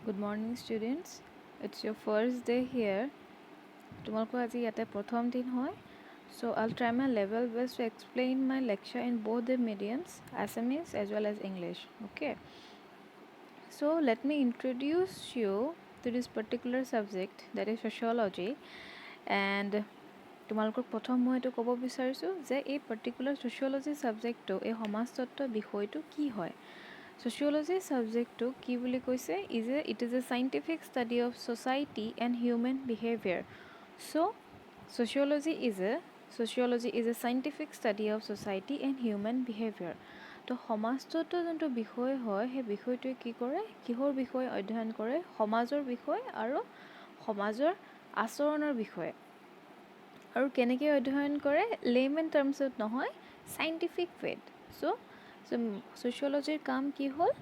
Good morning, students. It's your first day here. তোমালোকৰ আজি ইয়াতে প্ৰথম দিন হয়. So I'll try my level best to explain my lecture in both the mediums, Assamese as well as English. Okay. So let me introduce you to this particular subject, that is sociology. And তোমালোকক প্ৰথম মই এইটো ক'ব বিচাৰিছোঁ যে এই particular sociology ছাবজেক্টটো এই সমাজতত্ত্ব বিষয়টো কি হয়. Sociology subject to কি বুলি কৈছে it is a scientific study of society and human behavior. So sociology is a scientific study of society and human behavior. তো সমাজতত্ত্ব যোনটো বিষয় হয় সেই বিষয়টোৱে কি কৰে, কিহৰ বিষয় অধ্যয়ন কৰে, সমাজৰ বিষয় আৰু সমাজৰ আচৰণৰ বিষয়। আৰু কেনেকৈ অধ্যয়ন কৰে, লেমেন টাৰ্মছত নহয়, চাইণ্টিফিক ৱেত. So sociology কাম কি হ'ল,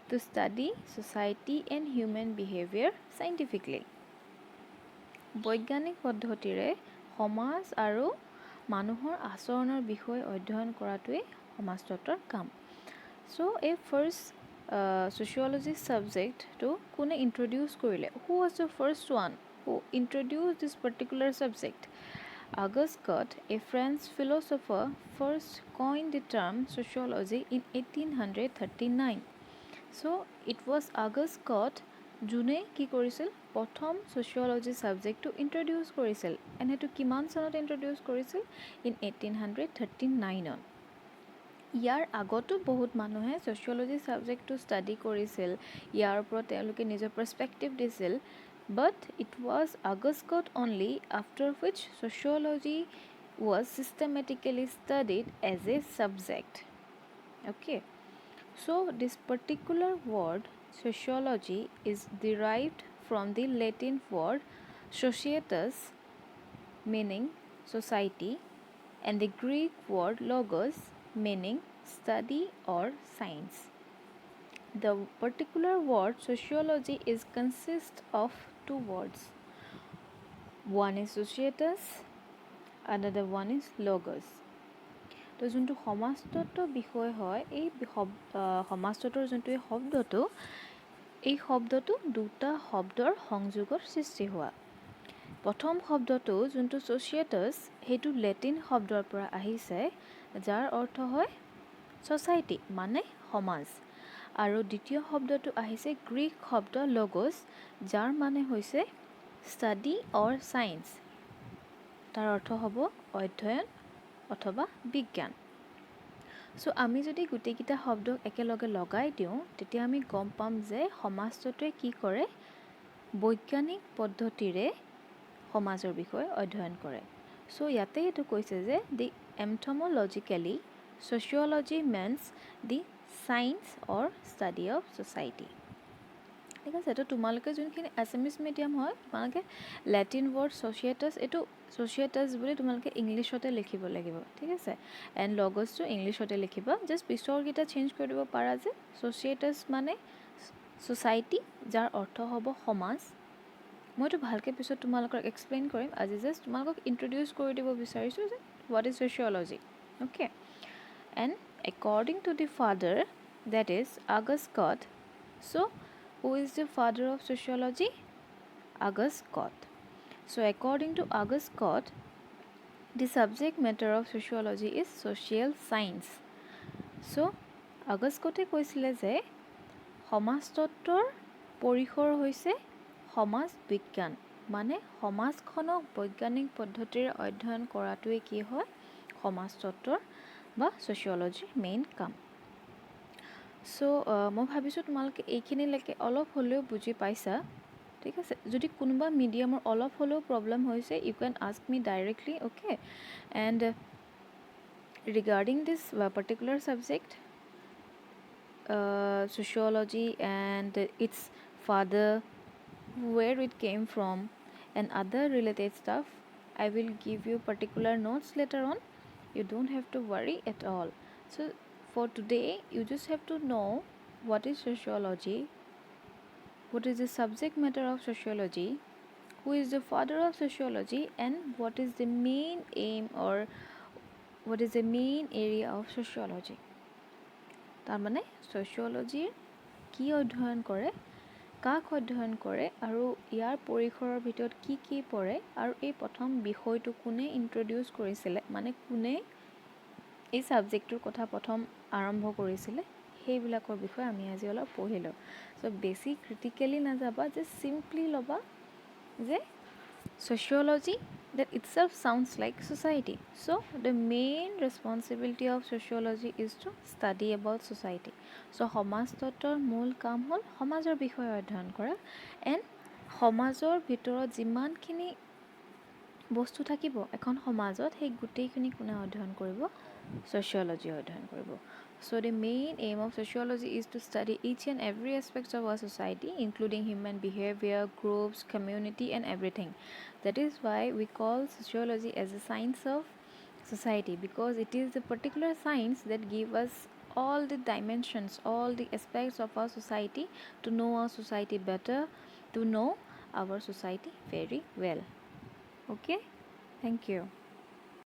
to study society and human behavior scientifically. বৈজ্ঞানিক পদ্ধতিৰে সমাজ আৰু মানুহৰ আচৰণৰ বিষয় অধ্যয়ন কৰাটোৱেই সমাজতত্ত্বৰ কাম. So এই ফাৰ্ষ্ট sociology subjectটো কোনে ইন্ট্ৰডিউচ কৰিলে? Who was the first one who introduced this particular subject? Auguste Comte, a French philosopher, first coined the term sociology in 1839. So it was Auguste Comte যোনে কি কৰিছিল, প্ৰথম ছ'চিয়লজি ছাবজেক্টটো introduce কৰিছিল. And সেইটো কিমান চনত ইন্ট্ৰডিউচ কৰিছিল? ইন 1839. ইয়াৰ আগতো বহুত মানুহে ছ'চিয়লজি ছাবজেক্টটো ষ্টাডি কৰিছিল, ইয়াৰ ওপৰত তেওঁলোকে নিজৰ পাৰ্চপেক্টিভ দিছিল. But it was Auguste Comte only after which sociology was systematically studied as a subject. Okay. So this particular word sociology is derived from the Latin word societas, meaning society, and the Greek word logos, meaning study or science. The particular word sociology is consist of two words. One is societas, another one is logos. তো যোনটো সমাজতত্ত্ব বিষয় হয়, এই সমাজতত্ত্বৰ যোনটো এই শব্দটো দুটা শব্দৰ সংযোগৰ সৃষ্টি হোৱা. প্ৰথম শব্দটো যোনটো ছ'চিয়েটাছ, সেইটো লেটিন শব্দৰ পৰা আহিছে, যাৰ অৰ্থ হয় ছ'চাইটি মানে সমাজ. আৰু দ্বিতীয় শব্দটো আহিছে গ্ৰীক শব্দ লগোছ, যাৰ মানে হৈছে ষ্টাডি অৰ ছায়েন্স. তাৰ অৰ্থ হ'ব অধ্যয়ন অথবা বিজ্ঞান. চ' আমি যদি গোটেইকেইটা শব্দক একেলগে লগাই দিওঁ, তেতিয়া আমি গম পাম যে সমাজতত্ত্বই কি কৰে, বৈজ্ঞানিক পদ্ধতিৰে সমাজৰ বিষয়ে অধ্যয়ন কৰে. চ' ইয়াতে এইটো কৈছে যে the anthropologically sociology means the science or study of society. ঠিক আছে. তো তোমালোকে যোনখিনি আছামিজ মিডিয়াম হয়, তোমালোকে লেটিন ৱৰ্ড ছ'চিয়েটাছ, এইটো ছ'চিয়েটাছ বুলি তোমালোকে ইংলিছতে লিখিব লাগিব. ঠিক আছে. এণ্ড লগছটো ইংলিছতে লিখিবা. জাষ্ট পিছৰকেইটা চেঞ্জ কৰি দিব পাৰা যে ছ'চিয়েটাছ মানে ছ'চাইটি, যাৰ অৰ্থ হ'ব সমাজ. মইতো ভালকৈ পিছত তোমালোকক এক্সপ্লেইন কৰিম. আজি জাষ্ট তোমালোকক ইন্ট্ৰডিউচ কৰি দিব বিচাৰিছোঁ যে what is sociology. Okay. And according to the father, that is Auguste Comte. So' who is the father of sociology? Auguste Comte. So according to Auguste Comte, the subject matter of sociology is social science. So Auguste Comte কৈছিলে যে সমাজতত্ত্বৰ পৰিসৰ হৈছে সমাজ বিজ্ঞান, মানে সমাজখনক বৈজ্ঞানিক পদ্ধতিৰে অধ্যয়ন কৰাটোৱে কি হয়, সমাজতত্ত্বৰ বা ছ'চিয়লজিৰ মেইন কাম. চ' মই ভাবিছোঁ তোমালোকে এইখিনিলৈকে অলপ হ'লেও বুজি পাইছা. ঠিক আছে. যদি কোনোবা মিডিয়ামৰ অলপ হ'লেও প্ৰব্লেম হৈছে, you can ask me directly. Okay. And regarding this particular subject sociology and its father, where it came from, and other related stuff, I will give you particular notes later on. You don't have to worry at all. So for today, you just have to know what is sociology, what is the subject matter of sociology, who is the father of sociology, and what is the main aim or what is the main area of sociology. তাৰ মানে ছ'চিয়লজিৰ কি অধ্যয়ন কৰে, কাক অধ্যয়ন কৰে আৰু ইয়াৰ পৰিসৰৰ ভিতৰত কি পৰে আৰু এই প্ৰথম বিষয়টো কোনে ইন্ট্ৰডিউচ কৰিছিলে, মানে কোনে এই ছাবজেক্টটোৰ কথা প্ৰথম আৰম্ভ কৰিছিলে, সেইবিলাকৰ বিষয়ে আমি আজি অলপ পঢ়িলোঁ। চ' বেছি ক্ৰিটিকেলি নাযাবা, যে চিম্পলি ল'বা যে sociology that itself sounds like society. So the main responsibility of sociology is to study about society. So সমাজতত্বৰ মূল কাম হ'ল সমাজৰ বিষয়ে অধ্যয়ন কৰা, এণ্ড সমাজৰ ভিতৰত যিমানখিনি বস্তু থাকিব এখন সমাজত, সেই গোটেইখিনি কোনে অধ্যয়ন কৰিব? Sociology অধ্যয়ন কৰিব। So the main aim of sociology is to study each and every aspects of our society, including human behavior, groups, community, and everything. That is why we call sociology as a science of society, because it is a particular science that gives us all the dimensions, all the aspects of our society, to know our society better, to know our society very well. Okay, thank you.